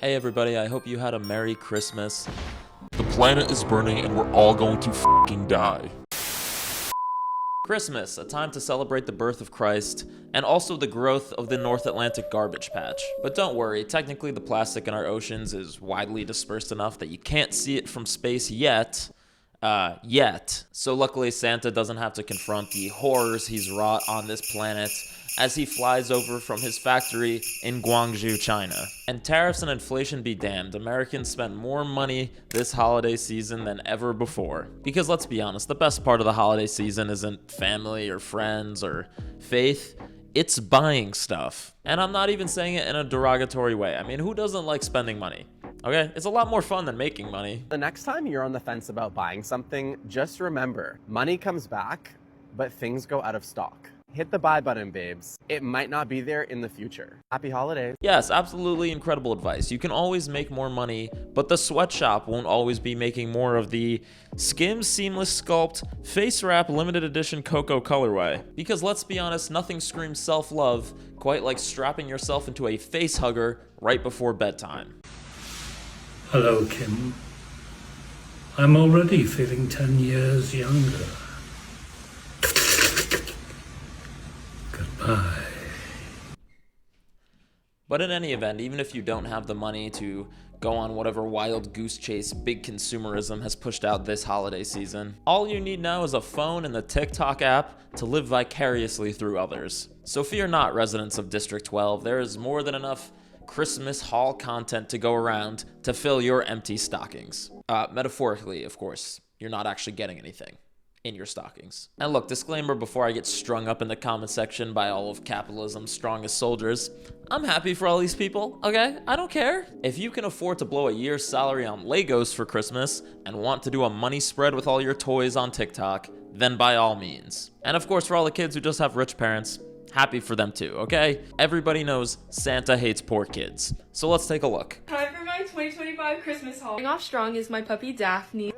Hey everybody, I hope you had a Merry Christmas. The planet is burning and we're all going to f***ing die. Christmas, a time to celebrate the birth of Christ, and also the growth of the North Atlantic garbage patch. But don't worry, technically the plastic in our oceans is widely dispersed enough that you can't see it from space yet. So luckily Santa doesn't have to confront the horrors he's wrought on this planet as he flies over from his factory in Guangzhou, China. And tariffs and inflation be damned, Americans spent more money this holiday season than ever before. Because let's be honest, the best part of the holiday season isn't family or friends or faith, it's buying stuff. And I'm not even saying it in a derogatory way. I mean, who doesn't like spending money? Okay, it's a lot more fun than making money. The next time you're on the fence about buying something, just remember, money comes back, but things go out of stock. Hit the buy button, babes. It might not be there in the future. Happy holidays. Yes, absolutely incredible advice. You can always make more money, but the sweatshop won't always be making more of the Skims Seamless Sculpt Face Wrap Limited Edition Cocoa colorway. Because let's be honest, nothing screams self-love quite like strapping yourself into a face hugger right before bedtime. Hello, Kim. I'm already feeling 10 years younger. Goodbye. But in any event, even if you don't have the money to go on whatever wild goose chase big consumerism has pushed out this holiday season, all you need now is a phone and the TikTok app to live vicariously through others. So fear not, residents of District 12, there is more than enough Christmas haul content to go around to fill your empty stockings. Metaphorically, of course. You're not actually getting anything in your stockings. And look, disclaimer before I get strung up in the comment section by all of capitalism's strongest soldiers, I'm happy for all these people, okay? I don't care. If you can afford to blow a year's salary on Legos for Christmas and want to do a money spread with all your toys on TikTok, then by all means. And of course, for all the kids who just have rich parents, happy for them too, okay? Everybody knows Santa hates poor kids. So let's take a look. Time for my 2025 Christmas haul. Starting off strong is my puppy Daphne.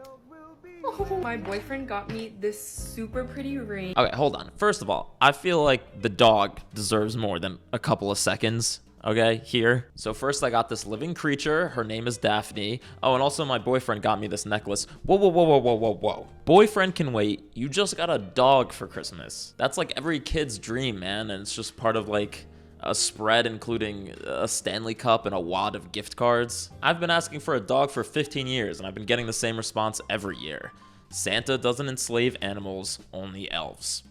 Oh, my boyfriend got me this super pretty ring. Okay, hold on. First of all, I feel like the dog deserves more than a couple of seconds. Okay, here. So first I got this living creature. Her name is Daphne. Oh, and also my boyfriend got me this necklace. Whoa. Boyfriend can wait. You just got a dog for Christmas. That's like every kid's dream, man. And it's just part of like a spread including a Stanley Cup and a wad of gift cards. I've been asking for a dog for 15 years and I've been getting the same response every year. Santa doesn't enslave animals, only elves.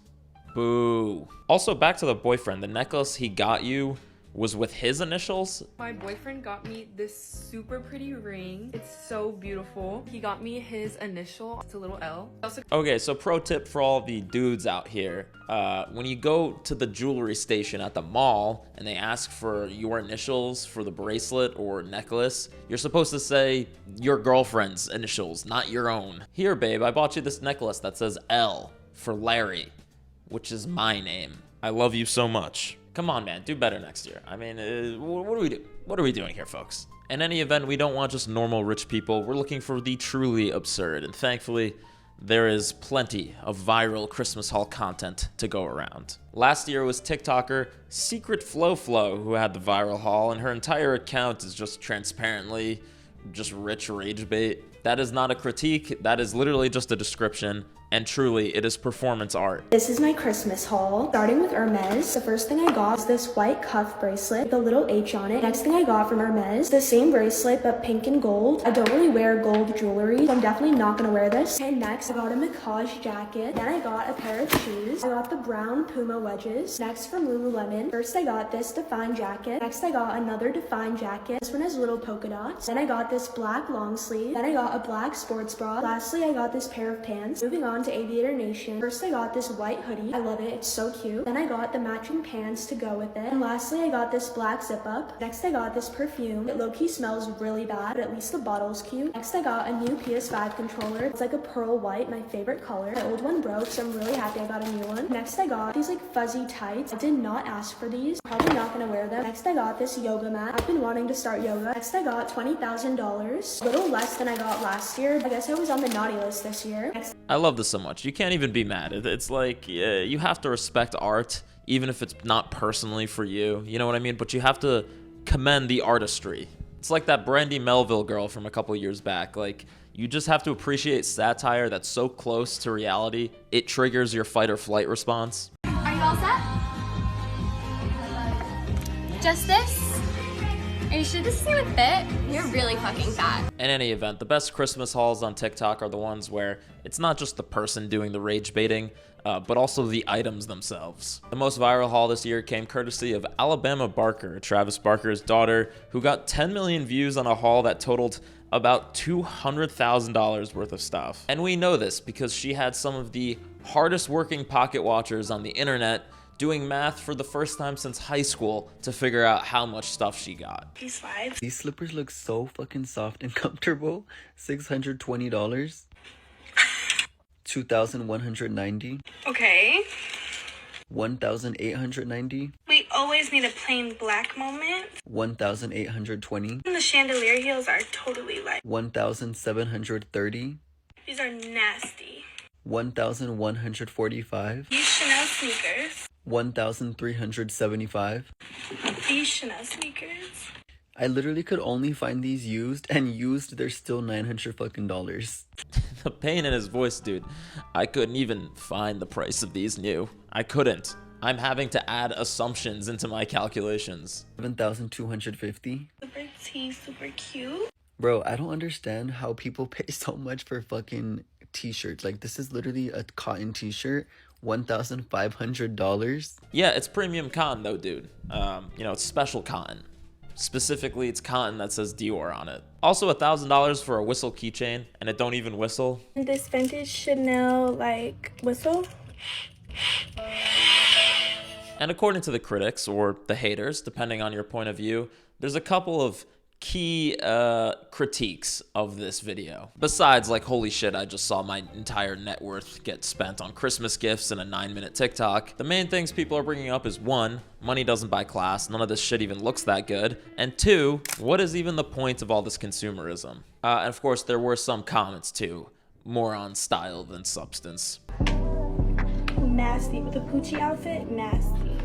Boo. Also, back to the boyfriend. The necklace he got you was with his initials? My boyfriend got me this super pretty ring. It's so beautiful. He got me his initial. It's a little L. Okay, so pro tip for all the dudes out here. When you go to the jewelry station at the mall and they ask for your initials for the bracelet or necklace, you're supposed to say your girlfriend's initials, not your own. Here, babe, I bought you this necklace that says L for Larry, which is my name. I love you so much. Come on, man, do better next year. I mean, what do we do? What are we doing here, folks? In any event, we don't want just normal rich people. We're looking for the truly absurd. And thankfully, there is plenty of viral Christmas haul content to go around. Last year was TikToker Secret Flo who had the viral haul, and her entire account is just transparently just rich rage bait. That is not a critique. That is literally just a description. And truly, it is performance art. This is my Christmas haul. Starting with Hermes, the first thing I got was this white cuff bracelet with a little H on it. Next thing I got from Hermes, the same bracelet but pink and gold. I don't really wear gold jewelry, so I'm definitely not gonna wear this. Okay, next I got a Macaj jacket. Then I got a pair of shoes. I got the brown Puma wedges. Next from Lululemon, first I got this Define jacket. Next I got another Define jacket. This one has little polka dots. Then I got this black long sleeve. Then I got a black sports bra. Lastly, I got this pair of pants. Moving on to Aviator Nation. First I got this white hoodie. I love it. It's so cute. Then I got the matching pants to go with it. And lastly, I got this black zip up. Next I got this perfume. It low-key smells really bad, but at least the bottle's cute. Next I got a new PS5 controller. It's like a pearl white, my favorite color. My old one broke, so I'm really happy I got a new one. Next I got these like fuzzy tights. I did not ask for these. Probably not gonna wear them. Next I got this yoga mat. I've been wanting to start yoga. Next I got $20,000. A little less than I got last year. I guess I was on the naughty list this year. Next I love this so much. You can't even be mad. It's like you have to respect art, even if it's not personally for you. You know what I mean? But you have to commend the artistry. It's like that Brandy Melville girl from a couple years back. Like, you just have to appreciate satire that's so close to reality, it triggers your fight or flight response. Are you all set? Just this? Are you sure this is gonna fit? You're really fucking fat. In any event, the best Christmas hauls on TikTok are the ones where it's not just the person doing the rage baiting, but also the items themselves. The most viral haul this year came courtesy of Alabama Barker, Travis Barker's daughter, who got 10 million views on a haul that totaled about $200,000 worth of stuff. And we know this because she had some of the hardest working pocket watchers on the internet doing math for the first time since high school to figure out how much stuff she got. These slippers look so fucking soft and comfortable. $620. 2,190. Okay. 1,890. We always need a plain black moment. 1,820. And the chandelier heels are totally light. 1,730. These are nasty. 1,145. These Chanel sneakers. 1,375. These Chanel sneakers. I literally could only find these used, and used they're still $900 fucking dollars. The pain in his voice, dude. I couldn't even find the price of these new. I couldn't. I'm having to add assumptions into my calculations. 7,250. Super tea, super cute. Bro, I don't understand how people pay so much for fucking t-shirts. Like, this is literally a cotton t-shirt. $1,500. Yeah, it's premium cotton though, dude. You know, it's special cotton. Specifically, it's cotton that says Dior on it. Also, $1,000 for a whistle keychain, and it don't even whistle. This vintage Chanel, like, whistle. And according to the critics, or the haters, depending on your point of view, there's a couple of key critiques of this video. Besides, like, holy shit, I just saw my entire net worth get spent on Christmas gifts in a 9-minute TikTok. The main things people are bringing up is 1, money doesn't buy class, none of this shit even looks that good, and 2, what is even the point of all this consumerism? And of course, there were some comments too, more on style than substance. Nasty. With a Poochie outfit, nasty.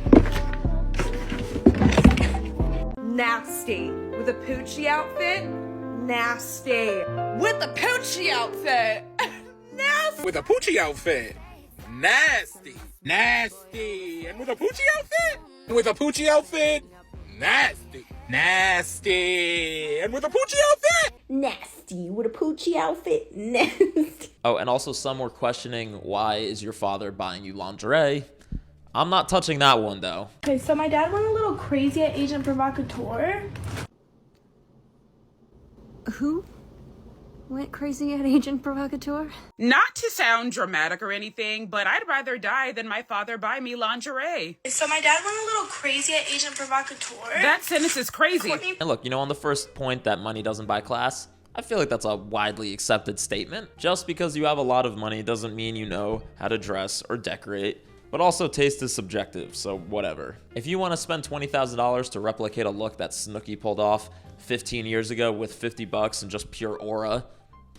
Nasty. With a Poochie outfit? Nasty. With a Poochie outfit? Nasty. With a Poochie outfit? Nasty. Nasty. And with a Poochie outfit? With a Poochie outfit? Nasty. Nasty. And with a Poochie outfit? Nasty. With a Poochie outfit? Nasty. Oh, and also some were questioning, why is your father buying you lingerie? I'm not touching that one though. Okay, so my dad went a little crazy at Agent Provocateur. Who went crazy at Agent Provocateur? Not to sound dramatic or anything, but I'd rather die than my father buy me lingerie. So my dad went a little crazy at Agent Provocateur. That sentence is crazy. And look, you know, on the first point that money doesn't buy class, I feel like that's a widely accepted statement. Just because you have a lot of money doesn't mean you know how to dress or decorate. But also, taste is subjective, so whatever. If you want to spend $20,000 to replicate a look that Snooki pulled off 15 years ago with $50 and just pure aura,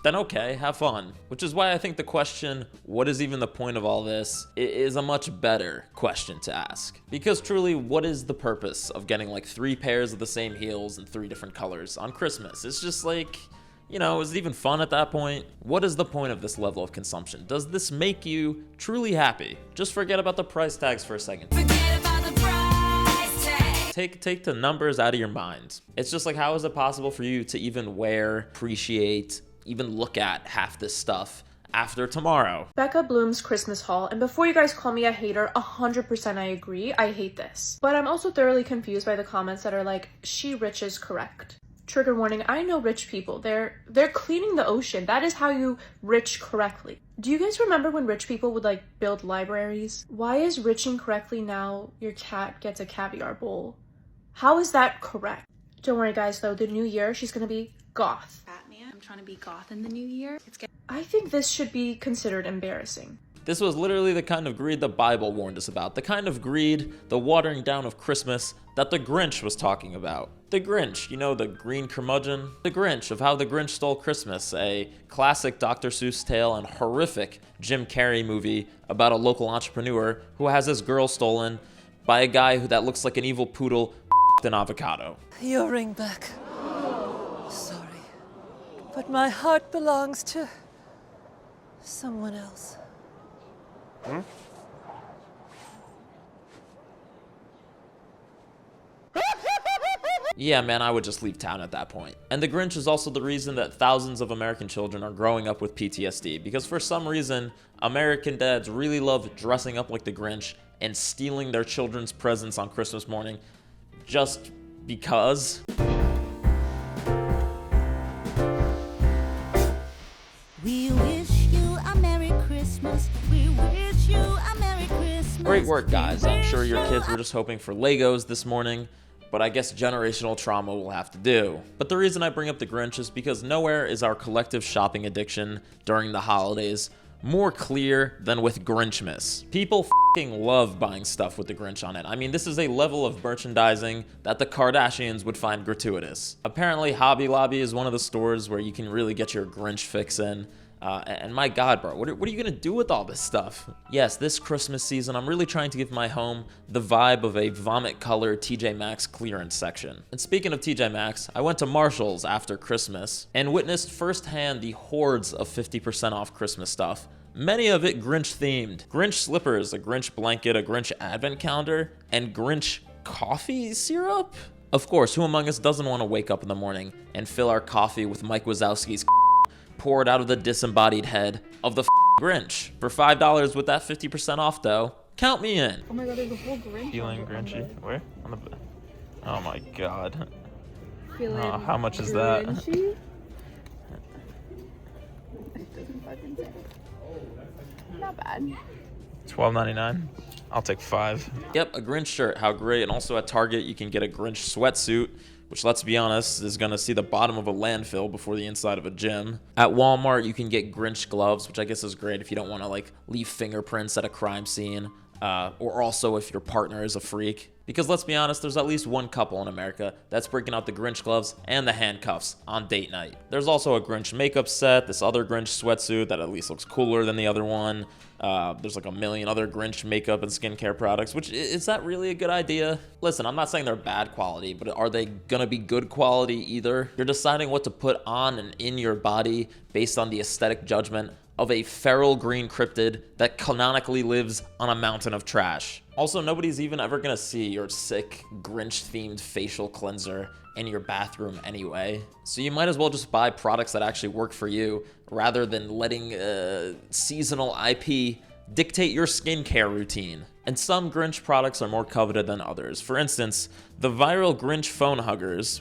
then okay, have fun. Which is why I think the question, what is even the point of all this, is a much better question to ask. Because truly, what is the purpose of getting like 3 pairs of the same heels in 3 different colors on Christmas? It's just like, you know, is it even fun at that point? What is the point of this level of consumption? Does this make you truly happy? Just forget about the price tags for a second. Forget about the price tag. Take the numbers out of your mind. It's just like, how is it possible for you to even wear, appreciate, even look at half this stuff after tomorrow? Becca Bloom's Christmas haul, and before you guys call me a hater, 100% I agree, I hate this. But I'm also thoroughly confused by the comments that are like, she rich is correct. Trigger warning, I know rich people. They're cleaning the ocean. That is how you rich correctly. Do you guys remember when rich people would like build libraries? Why is riching correctly now your cat gets a caviar bowl? How is that correct? Don't worry guys though, the new year she's gonna be goth. Batman, I'm trying to be goth in the new year. I think this should be considered embarrassing. This was literally the kind of greed the Bible warned us about. The kind of greed, the watering down of Christmas that the Grinch was talking about. The Grinch, you know, the green curmudgeon? The Grinch, of how the Grinch stole Christmas, a classic Dr. Seuss tale and horrific Jim Carrey movie about a local entrepreneur who has his girl stolen by a guy that looks like an evil poodle an avocado. Your ring back. but my heart belongs to someone else. Hmm? Yeah, man, I would just leave town at that point. And the Grinch is also the reason that thousands of American children are growing up with PTSD, because for some reason, American dads really love dressing up like the Grinch and stealing their children's presents on Christmas morning just because. We wish you a Merry Christmas. We wish you a Merry Christmas. Great work, guys. I'm sure your kids were just hoping for Legos this morning, but I guess generational trauma will have to do. But the reason I bring up the Grinch is because nowhere is our collective shopping addiction during the holidays more clear than with Grinchmas. People f***ing love buying stuff with the Grinch on it. I mean, this is a level of merchandising that the Kardashians would find gratuitous. Apparently, Hobby Lobby is one of the stores where you can really get your Grinch fix in. And my God, bro, what are you gonna do with all this stuff? Yes, this Christmas season, I'm really trying to give my home the vibe of a vomit-colored TJ Maxx clearance section. And speaking of TJ Maxx, I went to Marshall's after Christmas and witnessed firsthand the hordes of 50% off Christmas stuff. Many of it Grinch-themed. Grinch slippers, a Grinch blanket, a Grinch advent calendar, and Grinch coffee syrup? Of course, who among us doesn't want to wake up in the morning and fill our coffee with Mike Wazowski's poured out of the disembodied head of the Grinch? For $5 with that 50% off though, count me in. Oh my God, there's a whole Grinch. Feeling Grinchy? Where? On the... Oh my God. Feeling how much is that? Grinchy? Fucking say. Not bad. $12.99. I'll take 5. Yep, a Grinch shirt. How great. And also at Target, you can get a Grinch sweatsuit, which, let's be honest, is going to see the bottom of a landfill before the inside of a gym. At Walmart, you can get Grinch gloves, which I guess is great if you don't want to, like, leave fingerprints at a crime scene. Or also if your partner is a freak. Because let's be honest, there's at least one couple in America that's breaking out the Grinch gloves and the handcuffs on date night. There's also a Grinch makeup set, this other Grinch sweatsuit that at least looks cooler than the other one. There's like a million other Grinch makeup and skincare products, which, is that really a good idea? Listen, I'm not saying they're bad quality, but are they gonna be good quality either? You're deciding what to put on and in your body based on the aesthetic judgment of a feral green cryptid that canonically lives on a mountain of trash. Also, nobody's even ever gonna see your sick Grinch-themed facial cleanser in your bathroom anyway. So you might as well just buy products that actually work for you rather than letting seasonal IP dictate your skincare routine. And some Grinch products are more coveted than others. For instance, the viral Grinch phone huggers,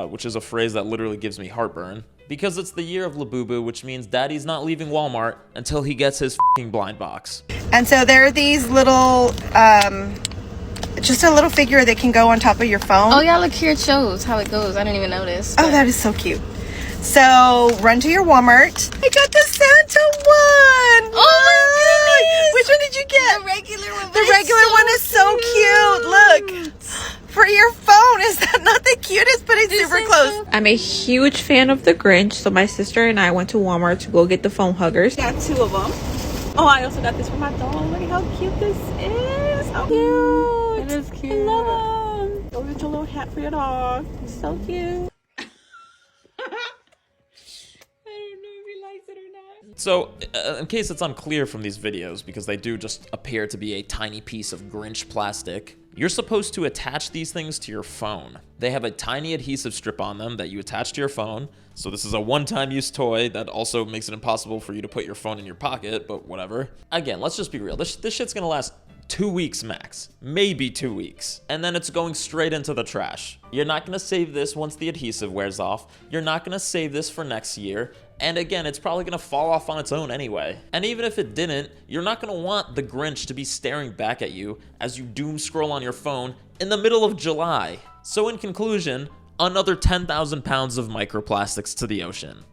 which is a phrase that literally gives me heartburn, because it's the year of Labubu, which means Daddy's not leaving Walmart until he gets his f***ing blind box. And so there are these little, just a little figure that can go on top of your phone. Oh yeah, look here, it shows how it goes. I didn't even notice. Oh, that is so cute. So run to your Walmart. I got the Santa one. Oh my goodness! Which one did you get? The regular one. The regular one is so cute. Look. For your phone, is that not the cutest? But it's super close. I'm a huge fan of the Grinch, so my sister and I went to Walmart to go get the phone huggers. Got 2 of them. Oh, I also got this for my dog. Look at how cute this is. How cute. It is cute. I love them. Go get your little hat for your dog. It's so cute. So, in case it's unclear from these videos, because they do just appear to be a tiny piece of Grinch plastic, you're supposed to attach these things to your phone. They have a tiny adhesive strip on them that you attach to your phone. So this is a one-time use toy that also makes it impossible for you to put your phone in your pocket, but whatever. Again, let's just be real. This shit's gonna last 2 weeks max, maybe 2 weeks, and then it's going straight into the trash. You're not gonna save this once the adhesive wears off. You're not gonna save this for next year. And again, it's probably gonna fall off on its own anyway. And even if it didn't, you're not gonna want the Grinch to be staring back at you as you doom scroll on your phone in the middle of July. So in conclusion, another 10,000 pounds of microplastics to the ocean.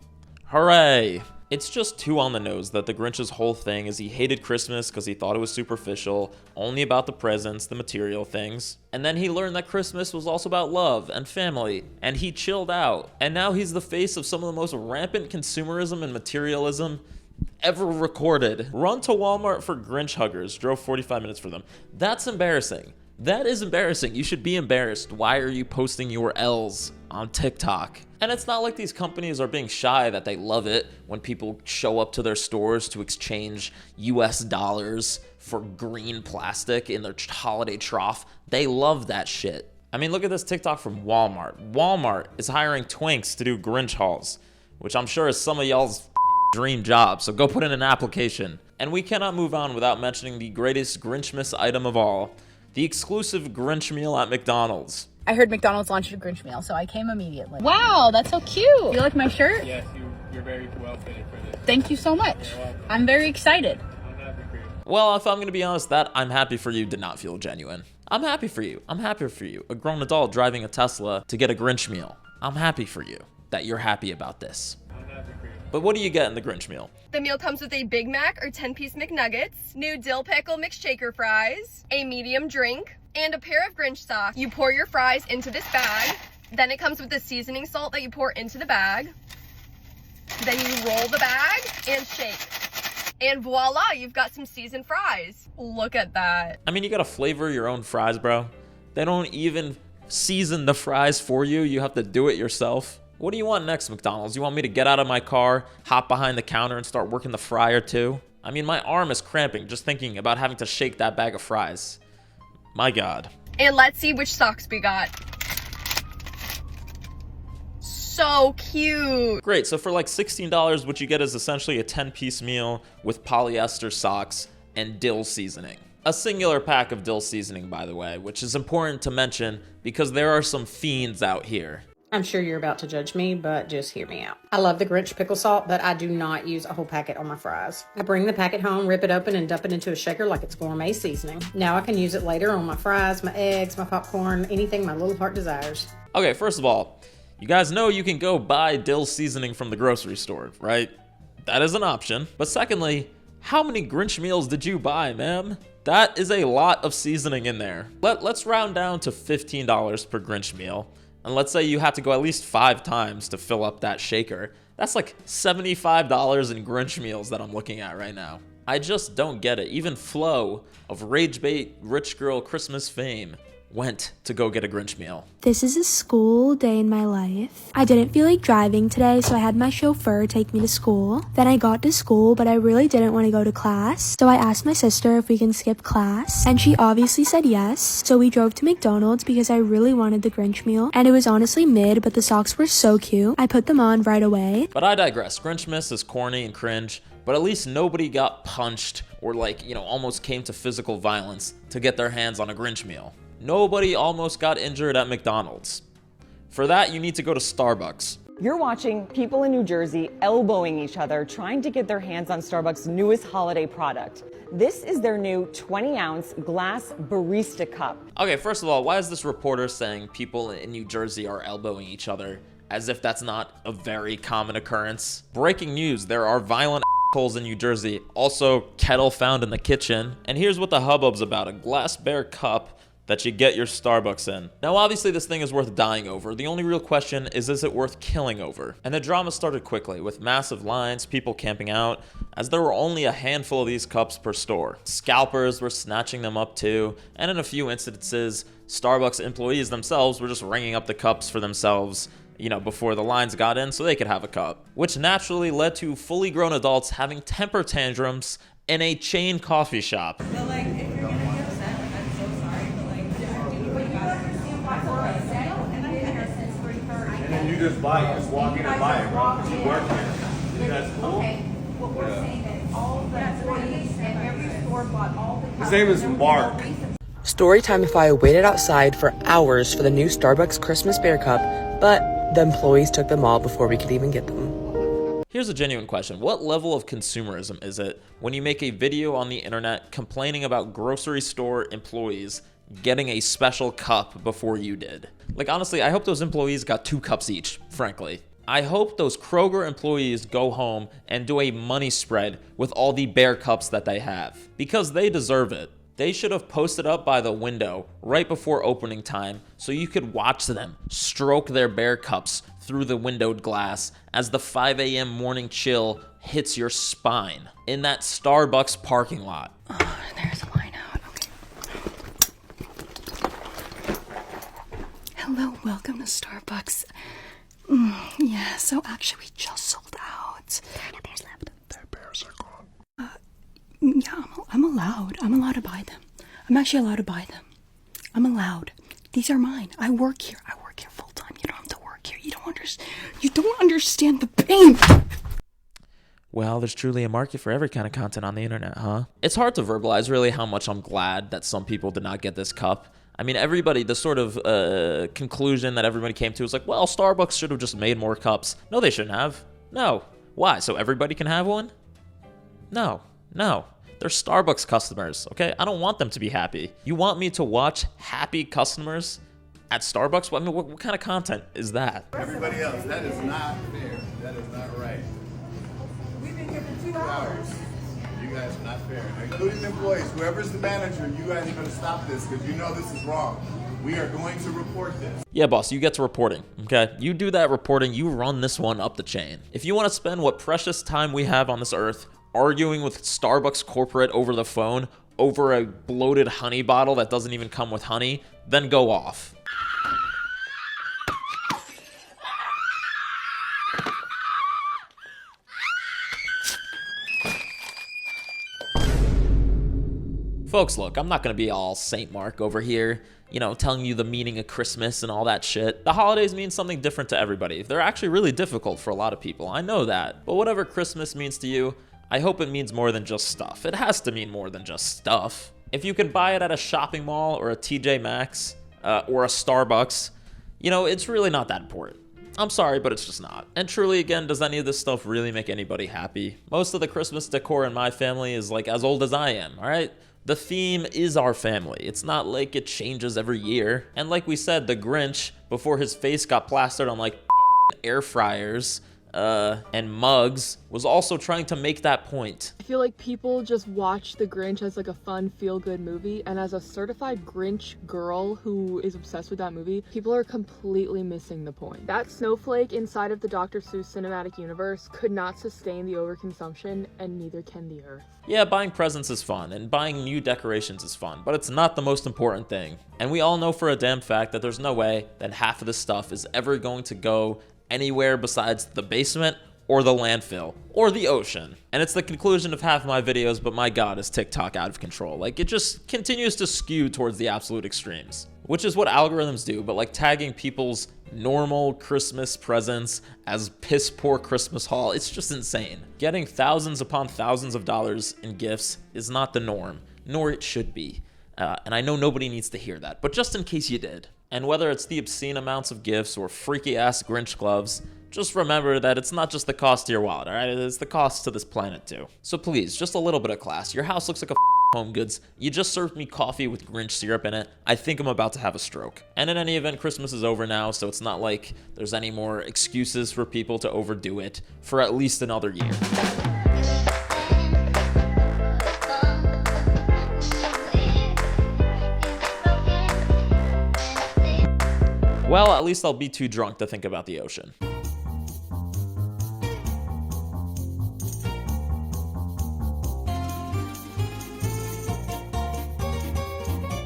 Hooray! It's just too on the nose that the Grinch's whole thing is he hated Christmas because he thought it was superficial, only about the presents, the material things. And then he learned that Christmas was also about love and family, and he chilled out. And now he's the face of some of the most rampant consumerism and materialism ever recorded. Run to Walmart for Grinch huggers, drove 45 minutes for them. That's embarrassing. That is embarrassing. You should be embarrassed. Why are you posting your L's on TikTok? And it's not like these companies are being shy that they love it when people show up to their stores to exchange US dollars for green plastic in their holiday trough. They love that shit. I mean, look at this TikTok from Walmart. Walmart is hiring twinks to do Grinch hauls, which I'm sure is some of y'all's dream job, so go put in an application. And we cannot move on without mentioning the greatest Grinchmas item of all, the exclusive Grinch meal at McDonald's. I heard McDonald's launched a Grinch meal, so I came immediately. Wow, that's so cute. You like my shirt? Yes, you're very well fitted for this. Thank you so much. I'm very excited. Well, if I'm gonna be honest, that I'm happy for you did not feel genuine. I'm happy for you. I'm happy for you. A grown adult driving a Tesla to get a Grinch meal. I'm happy for you that you're happy about this. But what do you get in the Grinch meal? The meal comes with a Big Mac or 10-piece McNuggets, new dill pickle mixed shaker fries, a medium drink, and a pair of Grinch socks. You pour your fries into this bag. Then it comes with the seasoning salt that you pour into the bag. Then you roll the bag and shake. And voila, you've got some seasoned fries. Look at that. I mean, you gotta flavor your own fries, bro. They don't even season the fries for you. You have to do it yourself. What do you want next, McDonald's? You want me to get out of my car, hop behind the counter, and start working the fryer too? I mean, my arm is cramping just thinking about having to shake that bag of fries. My God. And let's see which socks we got. So cute. Great, so for like $16, what you get is essentially a 10-piece meal with polyester socks and dill seasoning. A singular pack of dill seasoning, by the way, which is important to mention because there are some fiends out here. I'm sure you're about to judge me, but just hear me out. I love the Grinch pickle salt, but I do not use a whole packet on my fries. I bring the packet home, rip it open, and dump it into a shaker like it's gourmet seasoning. Now I can use it later on my fries, my eggs, my popcorn, anything my little heart desires. Okay, first of all, you guys know you can go buy dill seasoning from the grocery store, right? That is an option. But secondly, how many Grinch meals did you buy, ma'am? That is a lot of seasoning in there. Let's round down to $15 per Grinch meal. And let's say you have to go at least 5 times to fill up that shaker. That's like $75 in Grinch meals that I'm looking at right now. I just don't get it. Even Flo of Rage Bait Rich Girl Christmas fame went to go get a Grinch meal. This is a school day in my life. I didn't feel like driving today, so I had my chauffeur take me to school. Then I got to school, but I really didn't want to go to class. So I asked my sister if we can skip class, and she obviously said yes. So we drove to McDonald's because I really wanted the Grinch meal, and it was honestly mid, but the socks were so cute. I put them on right away. But I digress. Grinchmas is corny and cringe, but at least nobody got punched or almost came to physical violence to get their hands on a Grinch meal. Nobody almost got injured at McDonald's. For that, you need to go to Starbucks. You're watching people in New Jersey elbowing each other, trying to get their hands on Starbucks' newest holiday product. This is their new 20-ounce glass barista cup. Okay, first of all, why is this reporter saying people in New Jersey are elbowing each other as if that's not a very common occurrence? Breaking news, there are violent assholes in New Jersey. Also, kettle found in the kitchen. And here's what the hubbub's about, a glass bear cup that you get your Starbucks in. Now, obviously, this thing is worth dying over. The only real question is it worth killing over? And the drama started quickly, with massive lines, people camping out, as there were only a handful of these cups per store. Scalpers were snatching them up too, and in a few instances, Starbucks employees themselves were just ringing up the cups for themselves, before the lines got in so they could have a cup. Which naturally led to fully grown adults having temper tantrums in a chain coffee shop. You just buy it, just walk in and buy it, bro. You work here. That's cool. Okay, what we're saying is all the employees and every store bought all the. His name is Marc. Storytimify waited outside for hours for the new Starbucks Christmas Bear Cup, but the employees took them all before we could even get them. Here's a genuine question. What level of consumerism is it when you make a video on the internet complaining about grocery store employees getting a special cup before you did? Honestly, I hope those employees got 2 cups each, frankly. I hope those Kroger employees go home and do a money spread with all the bear cups that they have, because they deserve it. They should have posted up by the window right before opening time so you could watch them stroke their bear cups through the windowed glass as the 5 a.m. morning chill hits your spine in that Starbucks parking lot. Oh, there's a line out. the Starbucks. Yeah, so actually we just sold out. There are no bears left. Their bears are gone. Yeah, I'm allowed. I'm allowed to buy them. I'm actually allowed to buy them. I'm allowed. These are mine. I work here. I work here full time. You don't have to work here. You don't understand the pain. Well, there's truly a market for every kind of content on the internet, huh? It's hard to verbalize really how much I'm glad that some people did not get this cup. I mean, everybody, the sort of conclusion that everybody came to was like, well, Starbucks should have just made more cups. No, they shouldn't have. No. Why? So everybody can have one? No. They're Starbucks customers, okay? I don't want them to be happy. You want me to watch happy customers at Starbucks? I mean, what kind of content is that? Everybody else, that is not fair. That is not right. We've been here for 2 hours. You guys are not fair. Including the employees, whoever's the manager, you guys are going to stop this because you know this is wrong. We are going to report this. Yeah, boss, you get to reporting, okay? You do that reporting, you run this one up the chain. If you want to spend what precious time we have on this earth arguing with Starbucks corporate over the phone over a bloated honey bottle that doesn't even come with honey, then go off. Folks, look, I'm not going to be all Saint Marc over here, you know, telling you the meaning of Christmas and all that shit. The holidays mean something different to everybody. They're actually really difficult for a lot of people. I know that. But whatever Christmas means to you, I hope it means more than just stuff. It has to mean more than just stuff. If you can buy it at a shopping mall or a TJ Maxx or a Starbucks, you know, it's really not that important. I'm sorry, but it's just not. And truly, again, does any of this stuff really make anybody happy? Most of the Christmas decor in my family is like as old as I am, all right? The theme is our family. It's not like it changes every year. And like we said, the Grinch, before his face got plastered on like air fryers and mugs, was also trying to make that point. I feel like people just watch The Grinch as like a fun, feel-good movie, and as a certified Grinch girl who is obsessed with that movie, people are completely missing the point. That snowflake inside of the Dr. Seuss cinematic universe could not sustain the overconsumption, and neither can the earth. Yeah, buying presents is fun, and buying new decorations is fun, but it's not the most important thing. And we all know for a damn fact that there's no way that half of this stuff is ever going to go anywhere besides the basement or the landfill or the ocean. And it's the conclusion of half my videos, but my God, is TikTok out of control. Like, it just continues to skew towards the absolute extremes, which is what algorithms do, but like tagging people's normal Christmas presents as piss poor Christmas haul, it's just insane. Getting thousands upon thousands of dollars in gifts is not the norm, nor it should be. And I know nobody needs to hear that, but just in case you did. And whether it's the obscene amounts of gifts or freaky ass Grinch gloves, just remember that it's not just the cost to your wallet, all right? It's the cost to this planet too. So please, just a little bit of class. Your house looks like a Home Goods. You just served me coffee with Grinch syrup in it. I think I'm about to have a stroke. And in any event, Christmas is over now, so it's not like there's any more excuses for people to overdo it for at least another year. Well, at least I'll be too drunk to think about the ocean.